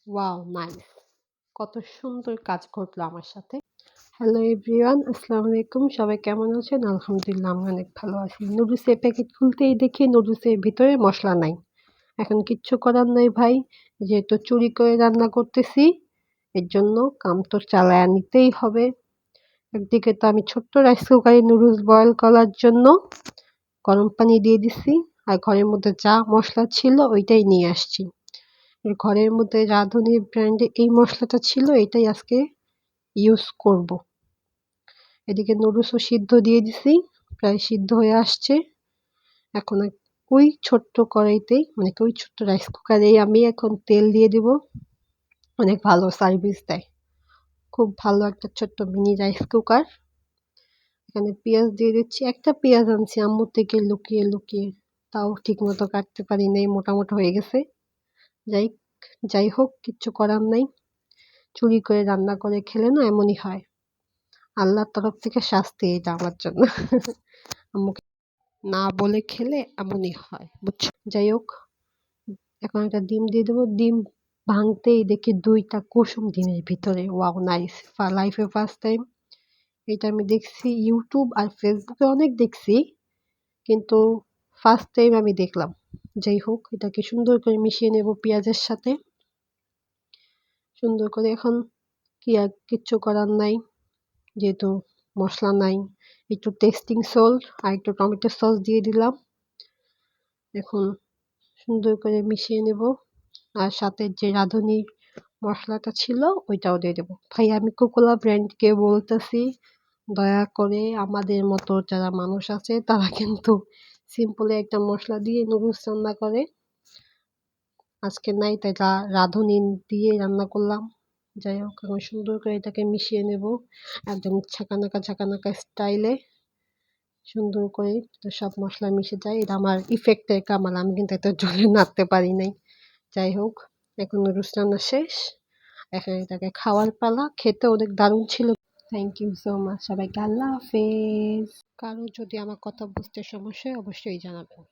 Wow! Nice. কত সুন্দর কাজ ঘটলো আমার সাথে। হ্যালো এভরিওয়ান, আসসালামু আলাইকুম। সবাই কেমন আছেন? আলহামদুলিল্লাহ আমি অনেক ভালো আছি। নুডলসের প্যাকেট খুলতেই দেখি নুডলসের ভিতরে মসলা নাই। এখন কিচ্ছু করার নাই ভাই। যেহেতু চুরি করে রান্না করতেছি, এর জন্য কাম তো চালায়া নিতেই হবে। একদিকে তো আমি ছোট্ট রাইস কুকারে নুডলস বয়েল করার জন্য গরম পানি দিয়ে দিছি। আর ঘরের মধ্যে যা মসলা ছিল ওইটাই নিয়ে আসছি। ঘরের মধ্যে রাঁধুনি ব্র্যান্ডের এই মসলাটা ছিল, এটাই আজকে ইউজ করব। এদিকে নুডলসও সিদ্ধ দিয়ে দিছি, প্রায় সিদ্ধ হয়ে আসছে। এখন ওই ছোট্ট কড়াইতেই মানে ওই ছোট্ট রাইস কুকারেই আমি এখন তেল দিয়ে দিব। অনেক ভালো সার্ভিস দেয়, খুব ভালো একটা ছোট্ট মিনি রাইস কুকার। এখানে পেঁয়াজ দিয়ে দিচ্ছি, একটা পেঁয়াজ আনছি আম্মুর থেকে লুকিয়ে লুকিয়ে, তাও ঠিক মতো কাটতে পারি নাই, মোটামোটা হয়ে গেছে। যাই যাই হোক, কিচ্ছু করার নাই। চুরি করে রান্না করে খেলে না এমনই হয়। আল্লাহর তরফ থেকে শাস্তি এটা আমার জন্য। আম্মুকে না বলে খেলে এমনই হয়, বুঝছো? যাই হোক, এখন একটা ডিম দিয়ে দেবো। ডিম ভাঙতেই দেখি 2টা কুসুম ডিমের ভিতরে। ওয়াও নাইস, লাইফে ফার্স্ট টাইম এটা আমি দেখছি। ইউটিউব আর ফেসবুকে অনেক দেখছি, কিন্তু ফার্স্ট টাইম আমি দেখলাম। যাই হোক, এটাকে সুন্দর করে মিশিয়ে নেব পেঁয়াজের সাথে। সুন্দর করে এখন কি আর কিচ্ছু করার নাই, যেহেতু মসলা নাই। একটু টেস্টিং সল্ট আর একটু টমেটো সস দিয়ে দিলাম। এখন সুন্দর করে মিশিয়ে নেব। আর সাথে যে রাঁধুনির মসলাটা ছিল ওইটাও দিয়ে দেবো। ভাই আমি কোকোলা ব্র্যান্ডকে বলতেছি, দয়া করে আমাদের মতো যারা মানুষ আছে তারা কিন্তু সিম্পলি একটা মশলা দিয়ে নুডলস রান্না করে। আজকে নাই, তাই রাঁধুনি দিয়ে রান্না করলাম। যাই হোক, এখন সুন্দর করে এটাকে মিশিয়ে নেব একদম ঝাঁকানাকা ঝাঁকানাকা স্টাইলে। সুন্দর করে তো সব মসলা মিশে যায়। এটা আমার ইফেক্টের কামাল, আমি কিন্তু এত জোরে নাড়তে পারি নাই। যাই হোক, এখন নুডলস রান্না শেষ। এখন এটাকে খাওয়ার পালা। খেতে অনেক দারুণ ছিল। Thank you so much. সবাইকে আল্লাহ হাফেজ। কারো যদি আমার কথা বুঝতে সমস্যা হয় অবশ্যই জানাবেন।